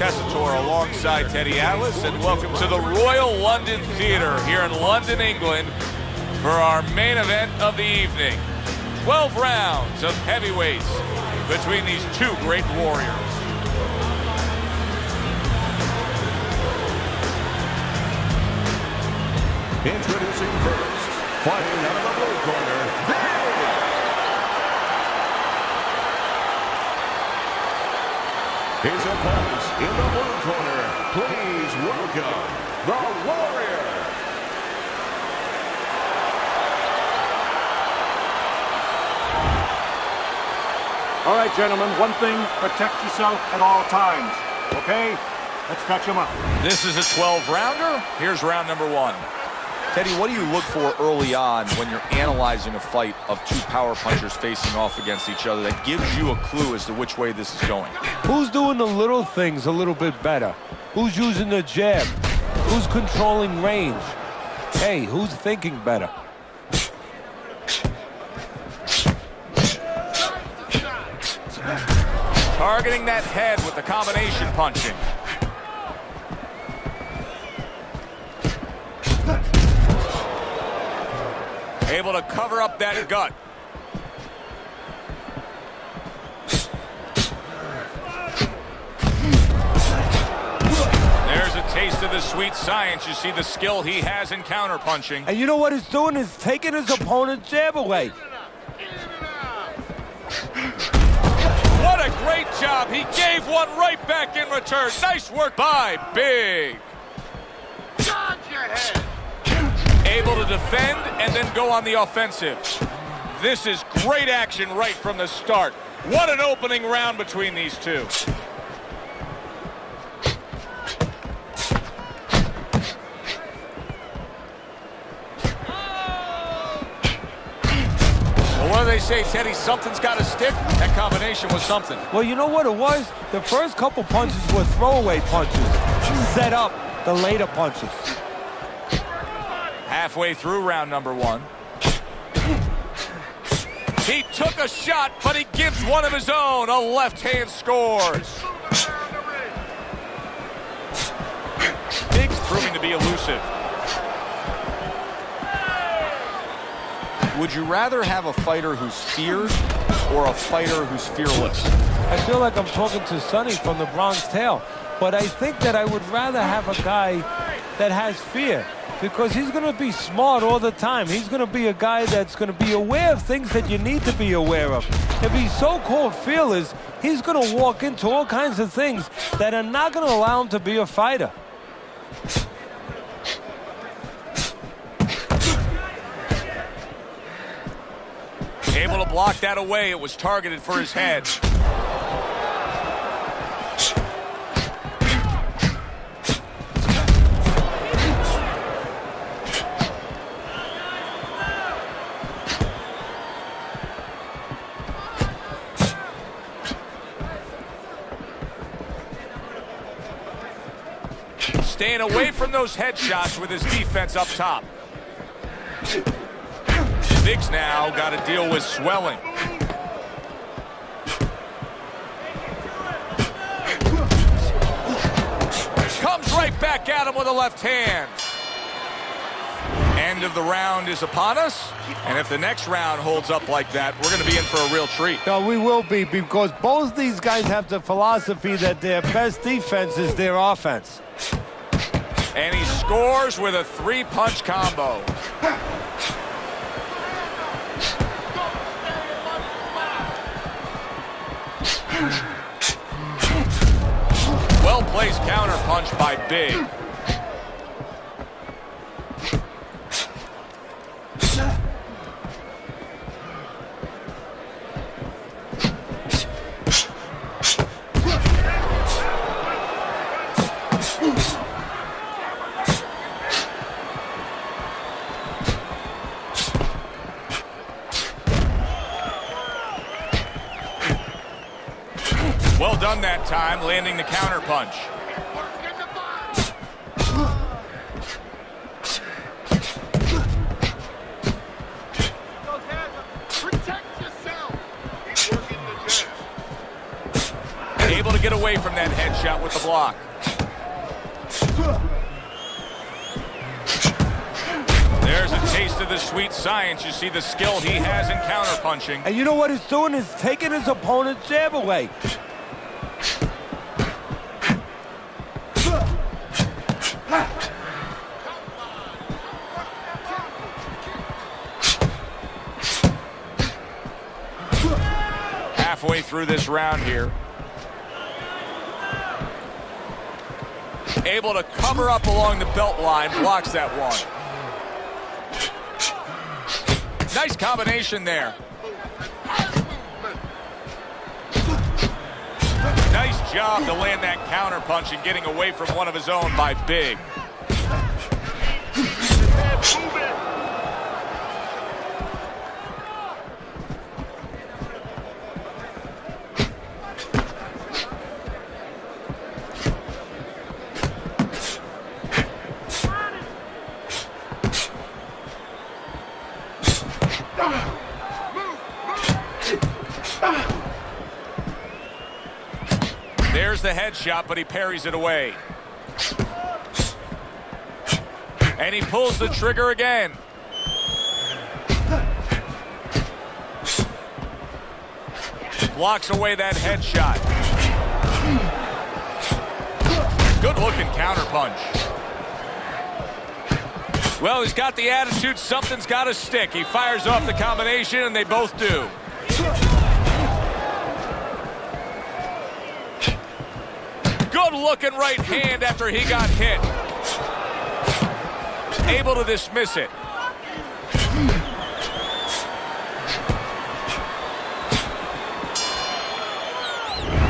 Tessitore alongside Teddy Atlas, and welcome to the Royal London Theatre here in London, England, for our main event of the evening. 12 rounds of heavyweights between these two great warriors. Introducing first, fighting out of the blue corner, Dэрek. His opponents in the blue corner, please welcome the Warrior. All right, gentlemen, one thing, protect yourself at all times, okay? Let's catch him up. This is a 12-rounder. Here's round number one. Teddy, what do you look for early on when you're analyzing a fight of two power punchers facing off against each other that gives you a clue as to which way this is going? Who's doing the little things a little bit better? Who's using the jab? Who's controlling range? Hey, who's thinking better? Targeting that head with the combination punching. Able to cover up that gut. There's a taste of the sweet science. You see the skill he has in counterpunching. And you know what he's doing? Is taking his opponent's jab away. What a great job. He gave one right back in return. Nice work by Big. Dodge your head. Able to defend and then go on the offensive. This is great action right from the start. What an opening round between these two. Well, what do they say, Teddy? Something's got to stick. That combination was something. Well, you know what it was? The first couple punches were throwaway punches. Set up the later punches. Halfway through round number one. He took a shot, but he gives one of his own. A left hand scores. Big's proving to be elusive. Would you rather have a fighter who's feared or a fighter who's fearless? I feel like I'm talking to Sonny from the Bronx Tale, but I think that I would rather have a guy that has fear, because he's going to be smart all the time. He's going to be a guy that's going to be aware of things that you need to be aware of. If he's so-called fearless, he's going to walk into all kinds of things that are not going to allow him to be a fighter. Able to block that away. It was targeted for his head. Staying away from those headshots with his defense up top. Big's now got to deal with swelling. Comes right back at him with a left hand. End of the round is upon us. And if the next round holds up like that, we're going to be in for a real treat. No, we will be, because both these guys have the philosophy that their best defense is their offense. And he scores with a three-punch combo. Well-placed counter-punch by Big. Well done that time, landing the counter punch. Able to get away from that headshot with the block. There's a taste of the sweet science. You see the skill he has in counterpunching. And you know what he's doing? He's taking his opponent's jab away. Halfway through this round here. Able to cover up along the belt line, blocks that one. Nice combination there. Nice job to land that counter punch and getting away from one of his own by Big. There's the headshot, but he parries it away. And he pulls the trigger again. Blocks away that headshot. Good looking counter punch. Well, he's got the attitude, something's got to stick. He fires off the combination, and they both do. Good looking right hand after he got hit. Able to dismiss it.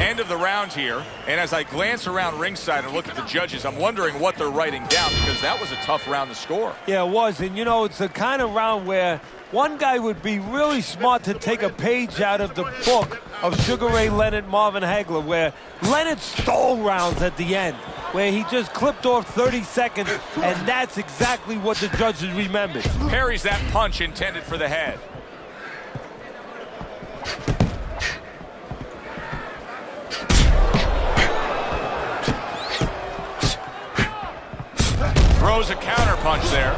End of the round here, and as I glance around ringside and look at the judges, I'm wondering what they're writing down, because that was a tough round to score. Yeah, it was, and you know, it's the kind of round where one guy would be really smart to take a page out of the book of Sugar Ray Leonard, Marvin Hagler, where Leonard stole rounds at the end, where he just clipped off 30 seconds, and that's exactly what the judges remembered. Parries that punch intended for the head. Throws a counter punch there.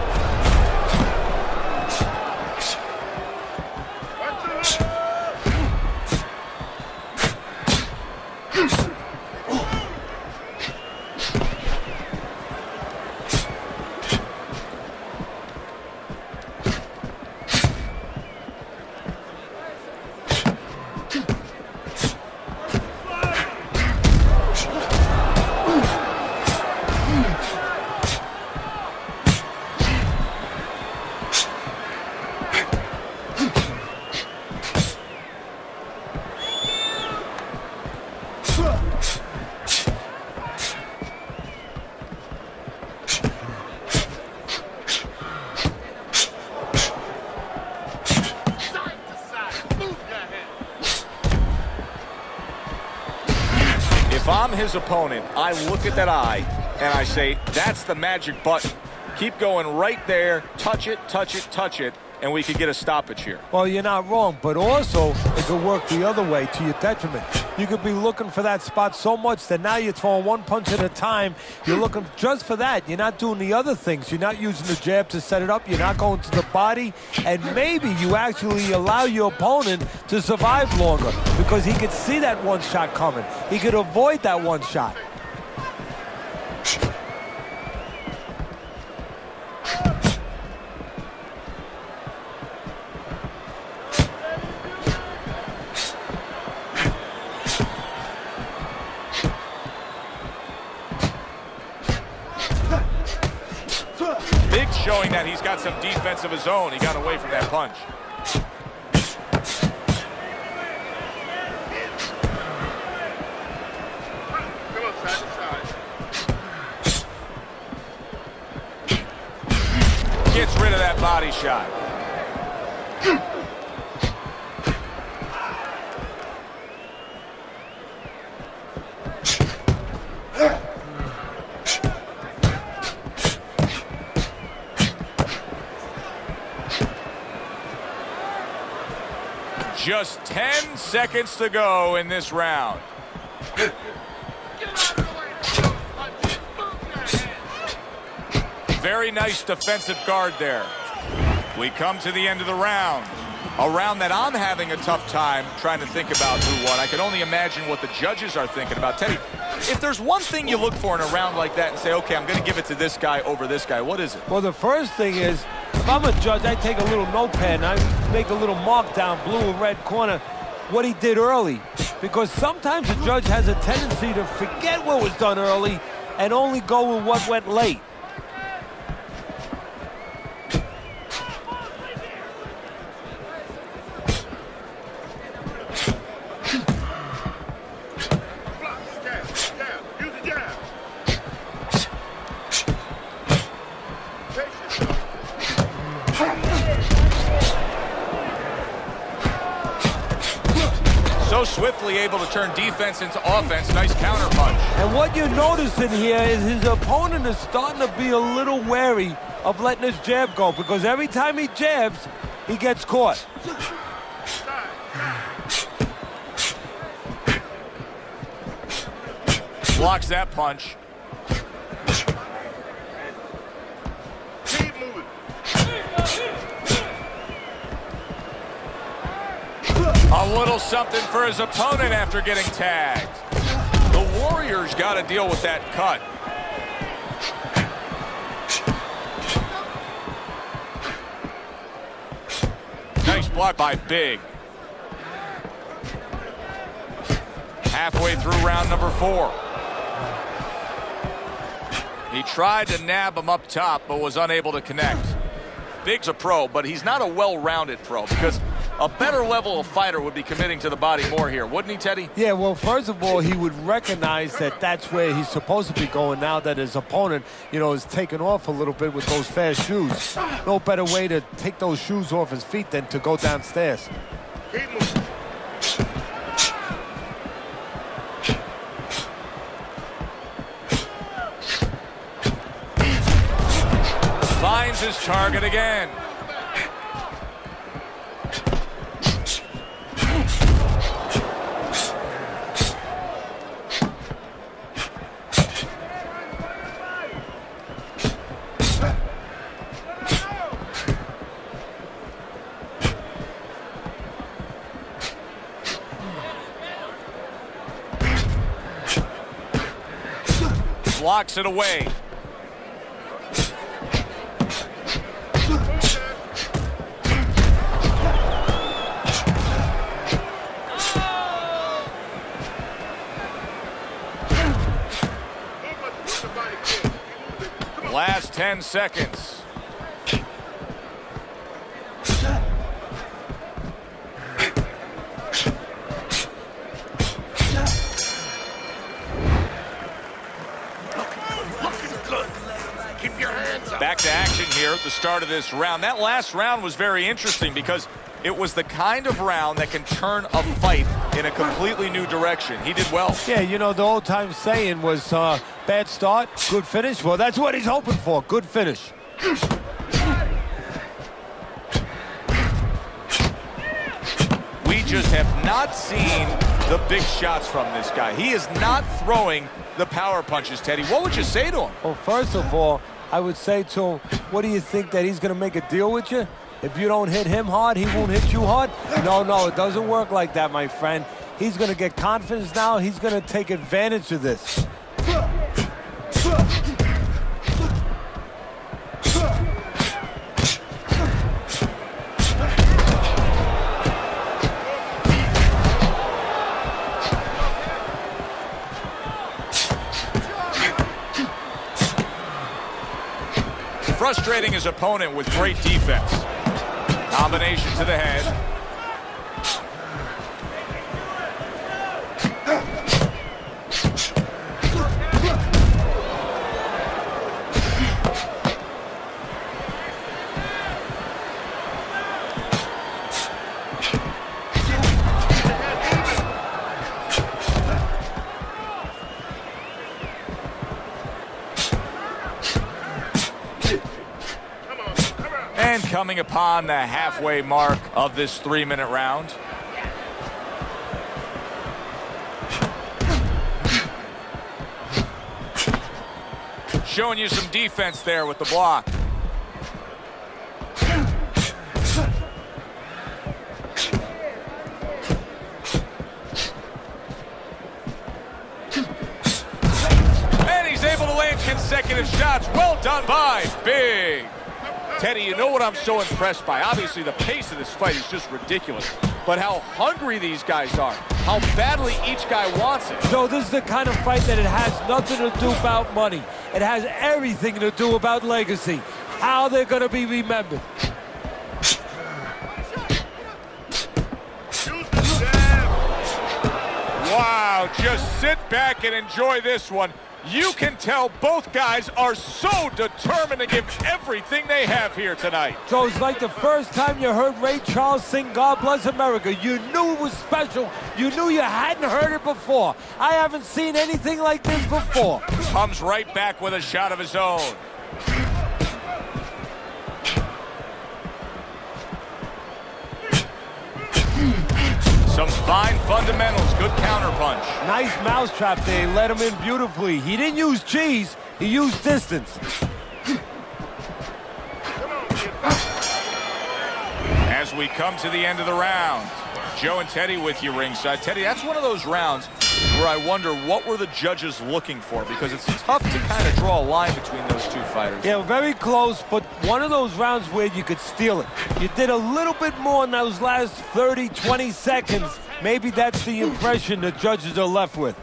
If I'm his opponent, I look at that eye and I say, that's the magic button. Keep going right there, touch it, touch it, touch it, and we could get a stoppage here. Well, you're not wrong, but also it could work the other way to your detriment. You could be looking for that spot so much that now you're throwing one punch at a time. You're looking just for that. You're not doing the other things. You're not using the jab to set it up. You're not going to the body. And maybe you actually allow your opponent to survive longer because he could see that one shot coming. He could avoid that one shot. Big showing that he's got some defense of his own. He got away from that punch. Gets rid of that body shot. Just 10 seconds to go in this round. Very nice defensive guard there. We come to the end of the round. A round that I'm having a tough time trying to think about who won. I can only imagine what the judges are thinking about. Teddy, if there's one thing you look for in a round like that and say, okay, I'm going to give it to this guy over this guy, what is it? Well, the first thing is, if I'm a judge, I take a little notepad and I make a little mark down blue and red corner what he did early. Because sometimes a judge has a tendency to forget what was done early and only go with what went late. So swiftly able to turn defense into offense. Nice counter punch. And what you're noticing here is his opponent is starting to be a little wary of letting his jab go, because every time he jabs, he gets caught. Blocks that punch. Keep moving. A little something for his opponent after getting tagged. The Warriors got to deal with that cut. Nice block by Big. Halfway through round number 4. He tried to nab him up top, but was unable to connect. Big's a pro, but he's not a well-rounded pro, because a better level of fighter would be committing to the body more here, wouldn't he, Teddy? Yeah, well, first of all, he would recognize that that's where he's supposed to be going now that his opponent, is taking off a little bit with those fast shoes. No better way to take those shoes off his feet than to go downstairs. Keep moving. Finds his target again. Blocks it away. Last 10 seconds. Back to action here at the start of this round. That last round was very interesting because it was the kind of round that can turn a fight in a completely new direction. He did well. Yeah, the old-time saying was bad start, good finish. Well, that's what he's hoping for, good finish. We just have not seen the big shots from this guy. He is not throwing the power punches, Teddy. What would you say to him? Well, first of all, I would say to him, what do you think, that he's going to make a deal with you? If you don't hit him hard, he won't hit you hard? No, it doesn't work like that, my friend. He's going to get confidence now. He's going to take advantage of this. Frustrating his opponent with great defense. Combination to the head. And coming upon the halfway mark of this 3-minute round. Showing you some defense there with the block. consecutive shots. Well done by Big. Teddy, you know what I'm so impressed by? Obviously, the pace of this fight is just ridiculous. But how hungry these guys are. How badly each guy wants it. So this is the kind of fight that it has nothing to do about money. It has everything to do about legacy. How they're going to be remembered. Wow, just sit back and enjoy this one. You can tell both guys are so determined to give everything they have here tonight. So it's like the first time you heard Ray Charles sing God Bless America. You knew it was special. You knew you hadn't heard it before. I haven't seen anything like this before. Comes right back with a shot of his own. Some fine fundamentals, good counterpunch. Nice mousetrap there, he let him in beautifully. He didn't use cheese, he used distance. As we come to the end of the round, Joe and Teddy with you ringside. Teddy, that's one of those rounds where I wonder what were the judges looking for, because it's tough to kind of draw a line between those two fighters. Yeah, very close, but one of those rounds where you could steal it. You did a little bit more in those last 30, 20 seconds. Maybe that's the impression the judges are left with.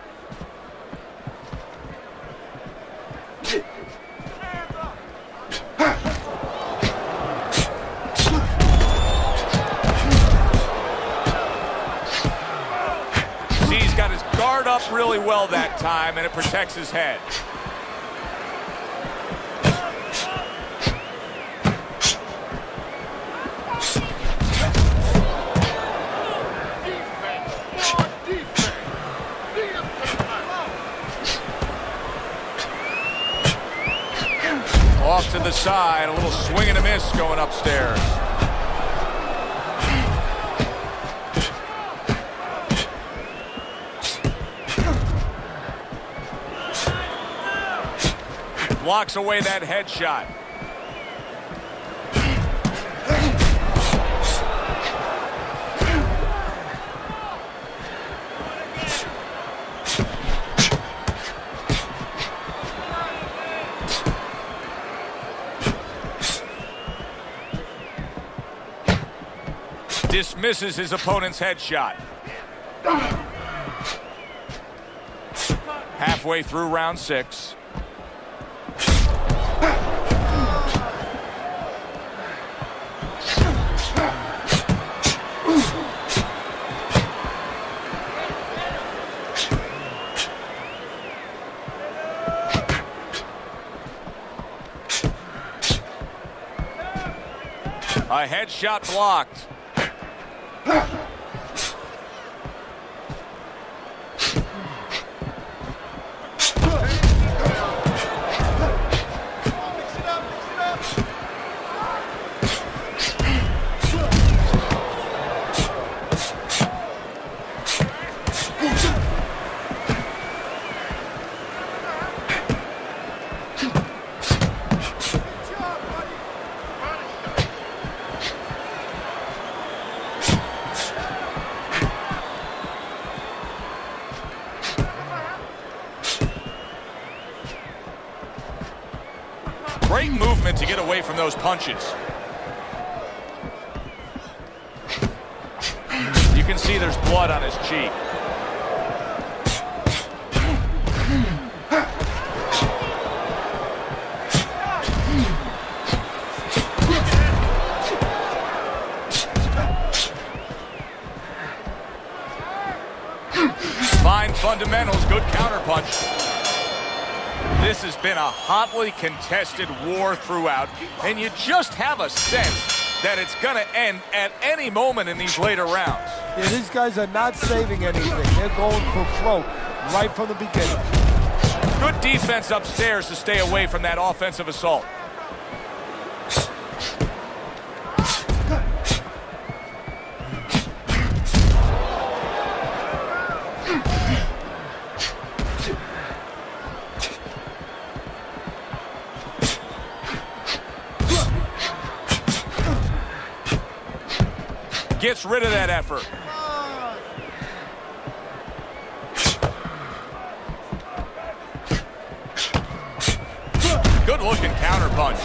He's got his guard up really well that time, and it protects his head. Off to the side, a little swing and a miss going upstairs. Blocks away that headshot. Dismisses his opponent's headshot. Halfway through round 6. A headshot blocked. Great movement to get away from those punches. You can see there's blood on his cheek. Fine fundamentals, good counterpunch. This has been a hotly contested war throughout, and you just have a sense that it's going to end at any moment in these later rounds. Yeah, these guys are not saving anything. They're going for throat right from the beginning. Good defense upstairs to stay away from that offensive assault. Gets rid of that effort. Good-looking counter punch.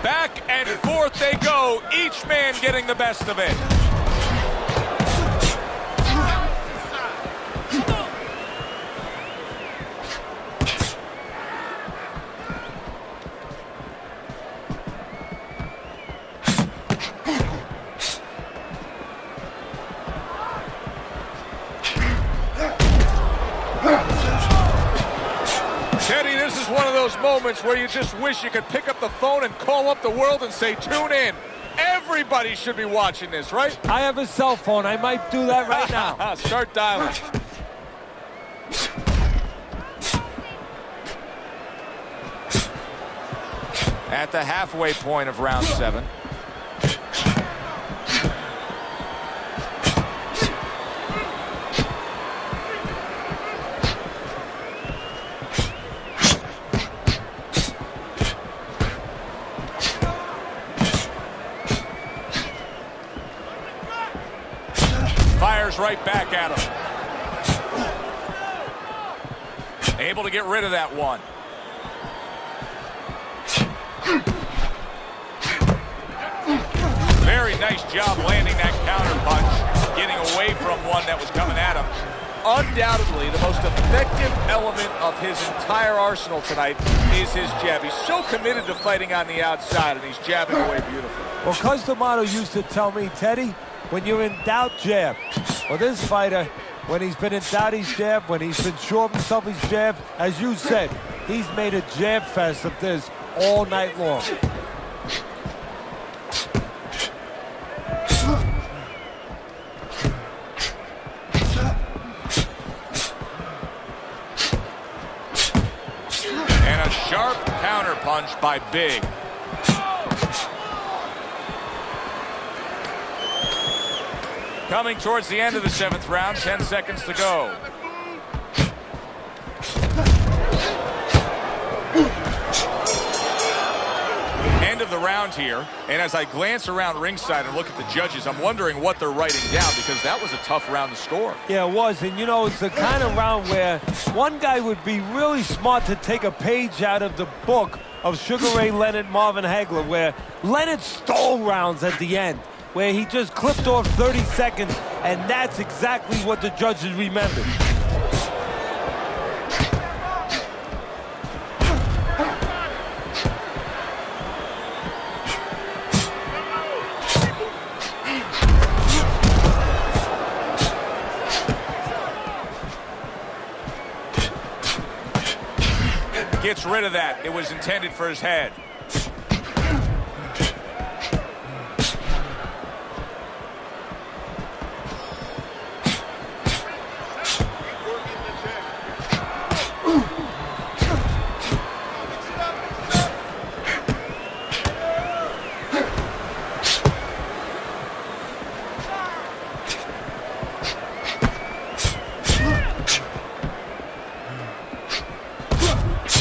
Back and forth they go, each man getting the best of it. Teddy, this is one of those moments where you just wish you could pick up the phone and call up the world and say, tune in. Everybody should be watching this, right? I have a cell phone. I might do that right now. Start dialing. At the halfway point of round 7. Fires right back at him. Able to get rid of that one. Very nice job landing that counter punch, getting away from one that was coming at him. Undoubtedly, the most effective element of his entire arsenal tonight is his jab. He's so committed to fighting on the outside, and he's jabbing away beautifully. Well, Cus D'Amato used to tell me, Teddy, when you're in doubt, jab. Well, this fighter, when he's been in doubt, he's jabbed. When he's been sure of himself, he's jabbed. As you said, he's made a jab fest of this all night long. And a sharp counter punch by Big. Coming towards the end of the 7th round, 10 seconds to go. End of the round here, and as I glance around ringside and look at the judges, I'm wondering what they're writing down, because that was a tough round to score. Yeah, it was, and you know, it's the kind of round where one guy would be really smart to take a page out of the book of Sugar Ray Leonard, Marvin Hagler, where Leonard stole rounds at the end, where he just clipped off 30 seconds, and that's exactly what the judges remembered. Gets rid of that. It was intended for his head.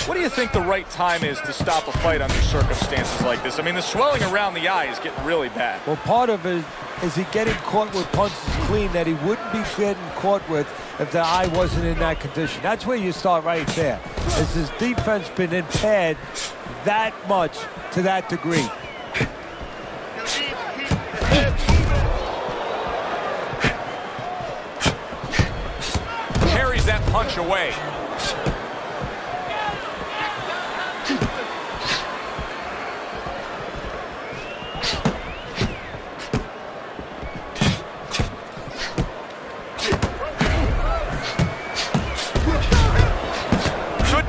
What do you think the right time is to stop a fight under circumstances like this? I mean, the swelling around the eye is getting really bad. Well, part of it is he getting caught with punches clean that he wouldn't be getting caught with if the eye wasn't in that condition. That's where you start right there. Has his defense been impaired that much to that degree? Carries that punch away.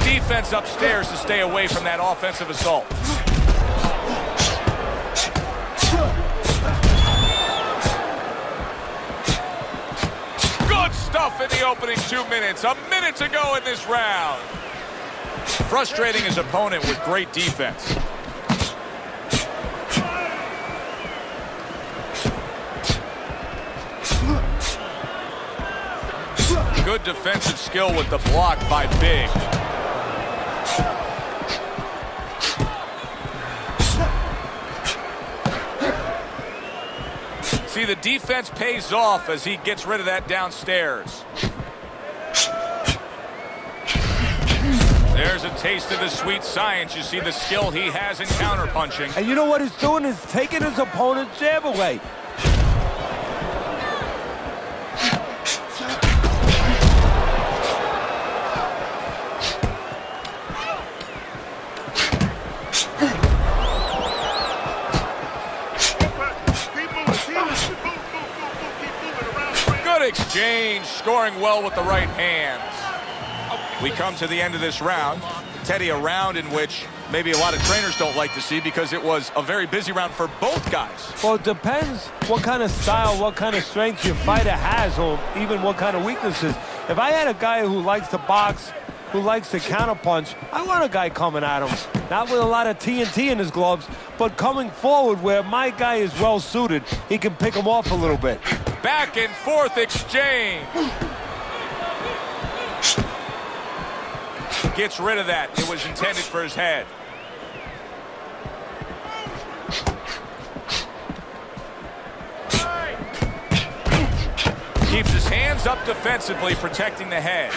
Defense upstairs to stay away from that offensive assault. Good stuff in the opening 2 minutes. A minute to go in this round. Frustrating his opponent with great defense. Good defensive skill with the block by Big. See, the defense pays off as he gets rid of that downstairs. There's a taste of the sweet science. You see the skill he has in counterpunching. And you know what he's doing is taking his opponent's jab away. Good exchange, scoring well with the right hands. We come to the end of this round. Teddy, a round in which maybe a lot of trainers don't like to see because it was a very busy round for both guys. Well, it depends what kind of style, what kind of strength your fighter has, or even what kind of weaknesses. If I had a guy who likes to box, who likes to counterpunch, I want a guy coming at him. Not with a lot of TNT in his gloves, but coming forward where my guy is well suited, he can pick him off a little bit. Back and forth exchange. Gets rid of that. It was intended for his head. Keeps his hands up defensively, protecting the head.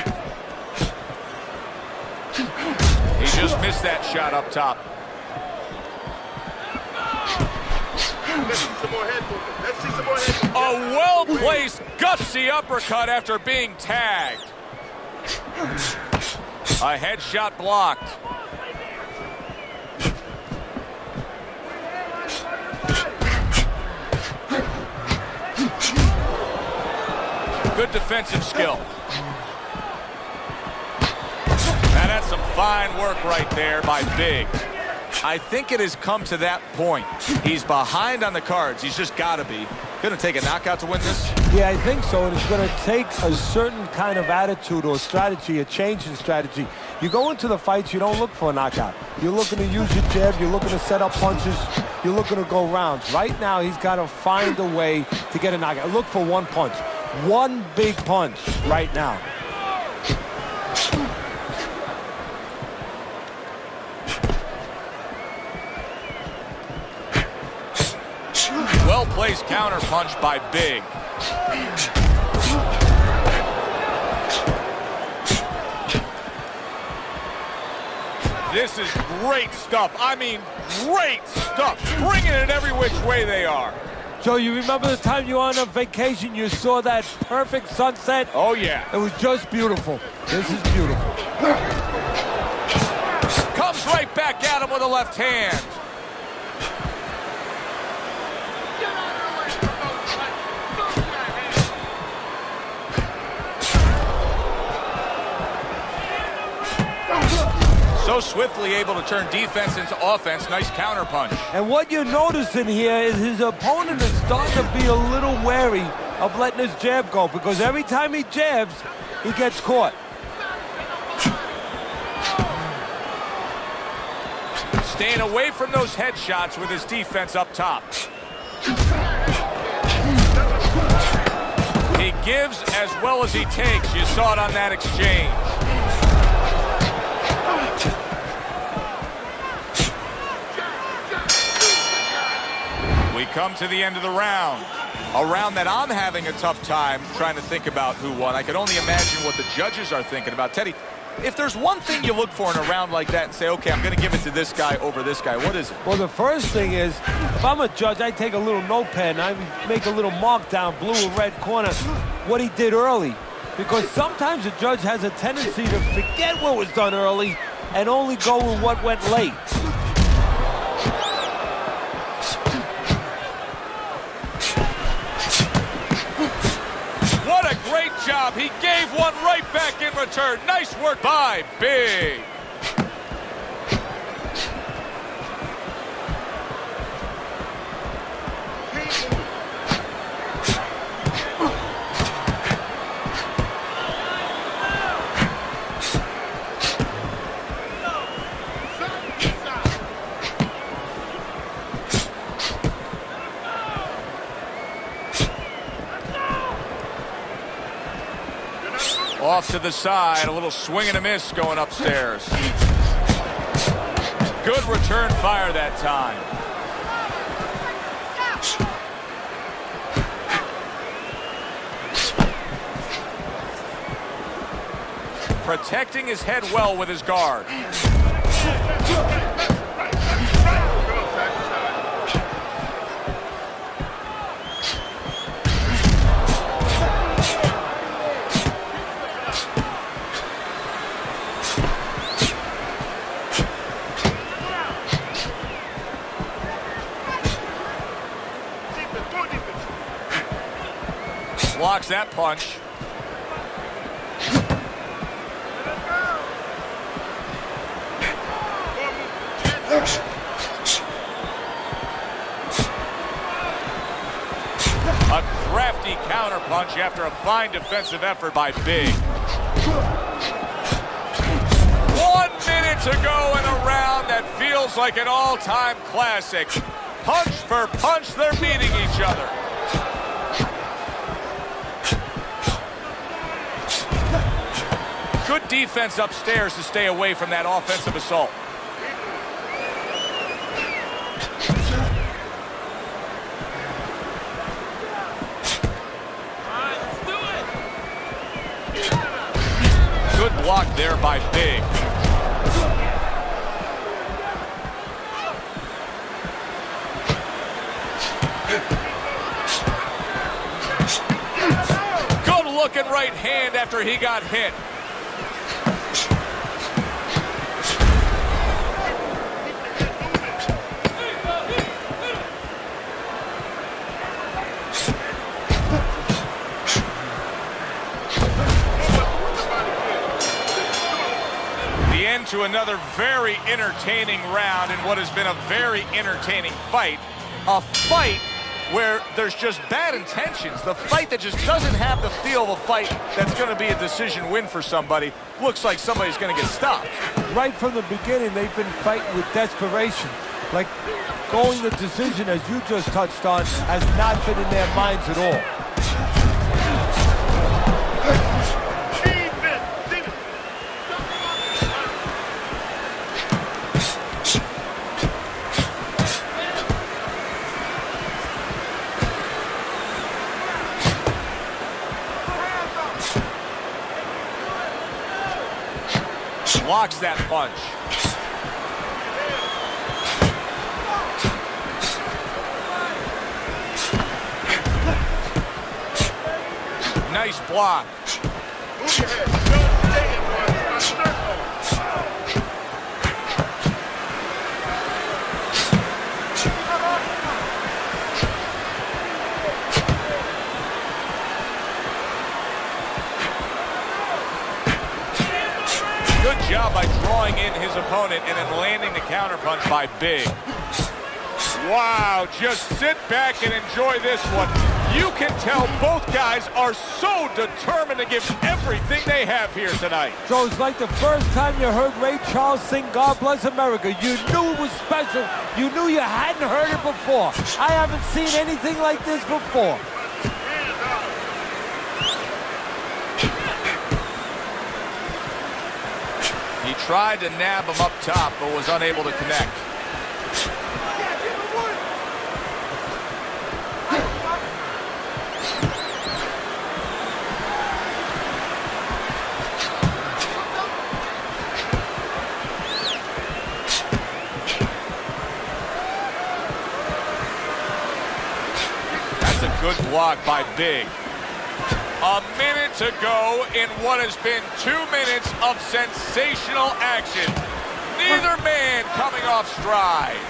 He just missed that shot up top. Let's see some more head movement. Let's see some more head movement. A well-placed, gutsy uppercut after being tagged. A headshot blocked. Good defensive skill. Now that's some fine work right there by Big. I think it has come to that point. He's behind on the cards. He's just got to be. Going to take a knockout to win this? Yeah, I think so, and it's going to take a certain kind of attitude or strategy, a change in strategy. You go into the fights, you don't look for a knockout. You're looking to use your jab, you're looking to set up punches, you're looking to go rounds. Right now, he's got to find a way to get a knockout. Look for one punch. One big punch right now. Well-placed counter punch by Big. This is great stuff. I mean, great stuff. Bringing it every which way they are. Joe, you remember the time you were on a vacation, you saw that perfect sunset? Oh, yeah. It was just beautiful. This is beautiful. Comes right back at him with a left hand. So swiftly able to turn defense into offense. Nice counter punch. And what you're noticing here is his opponent is starting to be a little wary of letting his jab go, because every time he jabs, he gets caught. Staying away from those headshots with his defense up top. He gives as well as he takes. You saw it on that exchange. We come to the end of the round. A round that I'm having a tough time trying to think about who won. I can only imagine what the judges are thinking about. Teddy, if there's one thing you look for in a round like that and say, okay, I'm going to give it to this guy over this guy, what is it? Well, the first thing is, if I'm a judge, I take a little notepad and I make a little mark down, blue or red corner, what he did early. Because sometimes a judge has a tendency to forget what was done early and only go with what went late. What a great job. He gave one right back in return. Nice work by Big. Off to the side, a little swing and a miss going upstairs. Good return fire that time. protecting his head well with his guard. Blocks that punch. A crafty counter punch after a fine defensive effort by Big. 1 minute to go in a round that feels like an all-time classic. Punch for punch, they're meeting each other. Good defense upstairs to stay away from that offensive assault. Good block there by Big. Good looking right hand after he got hit. To another very entertaining round in what has been a very entertaining fight. A fight where there's just bad intentions. The fight that just doesn't have the feel of a fight that's going to be a decision win for somebody. Looks like somebody's going to get stopped. Right from the beginning, they've been fighting with desperation. Like going the decision, as you just touched on, has not been in their minds at all. Blocks that punch. Nice block. Move your head. Don't stay in one. Circle. Good job by drawing in his opponent and then landing the counterpunch by Big. Wow, just sit back and enjoy this one. You can tell both guys are so determined to give everything they have here tonight. So it's like the first time you heard Ray Charles sing God Bless America. You knew it was special. You knew you hadn't heard it before. I haven't seen anything like this before. He tried to nab him up top, but was unable to connect. That's a good block by Big. A minute to go in what has been 2 minutes of sensational action. Neither man coming off stride.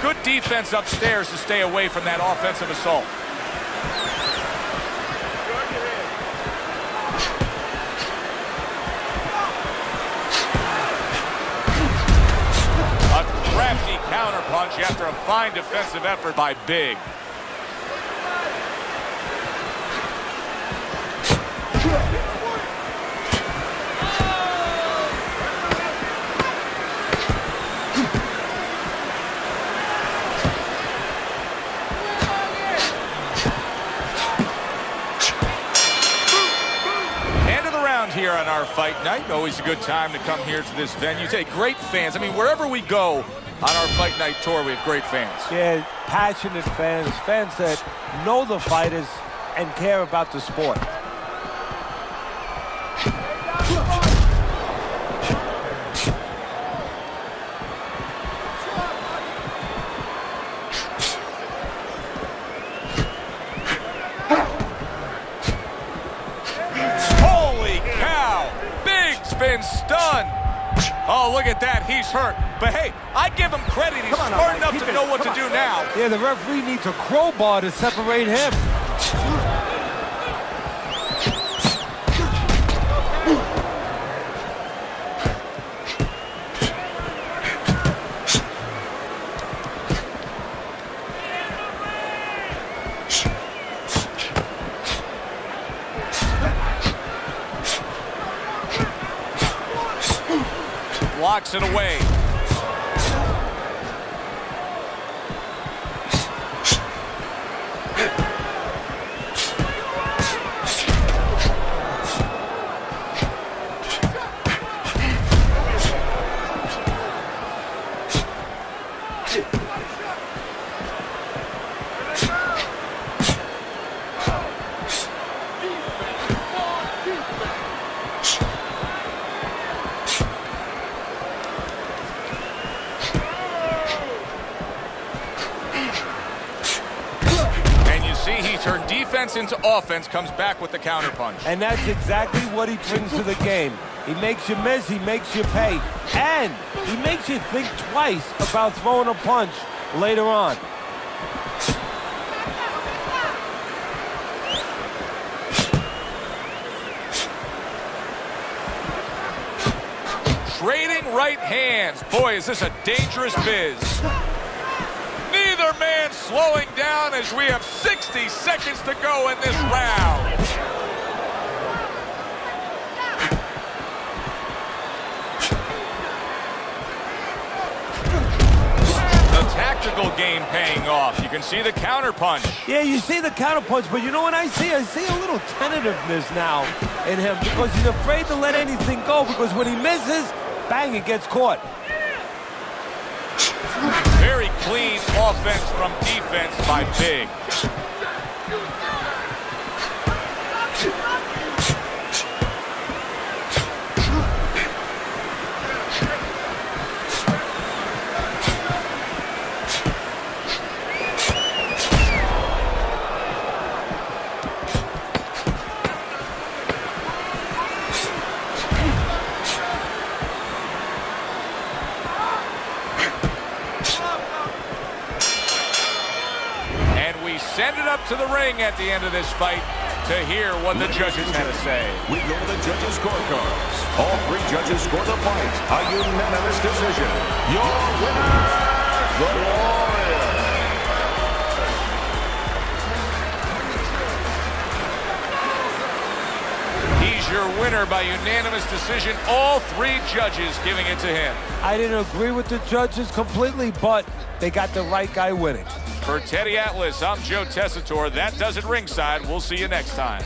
Good defense upstairs to stay away from that offensive assault. Crafty counterpunch after a fine defensive effort by Big. End of the round here on our fight night. Always a good time to come here to this venue. Today, great fans. I mean, wherever we go on our fight night tour, we have great fans. Yeah, passionate fans, fans that know the fighters and care about the sport. Been stunned. Oh, look at that. He's hurt. But hey, I give him credit. He's smart enough to know what to do now. Yeah, the referee needs a crowbar to separate him. Blocks it away. Turn defense into offense, comes back with the counterpunch. And that's exactly what he brings to the game. He makes you miss, he makes you pay, and he makes you think twice about throwing a punch later on. Trading right hands. Boy, is this a dangerous biz. Neither man slowing down as we have 60 seconds to go in this round. The tactical game paying off. You can see the counterpunch. Yeah, you see the counterpunch, but you know what I see? I see a little tentativeness now in him because he's afraid to let anything go because when he misses, bang, it gets caught. Very clean offense from defense by Big. Send it up to the ring at the end of this fight to hear what the judges had to say. We go to the judges' scorecards. All three judges score the fight. A unanimous decision. Your winner, the Warrior. He's your winner by unanimous decision. All three judges giving it to him. I didn't agree with the judges completely, but they got the right guy winning. For Teddy Atlas, I'm Joe Tessitore. That does it ringside. We'll see you next time.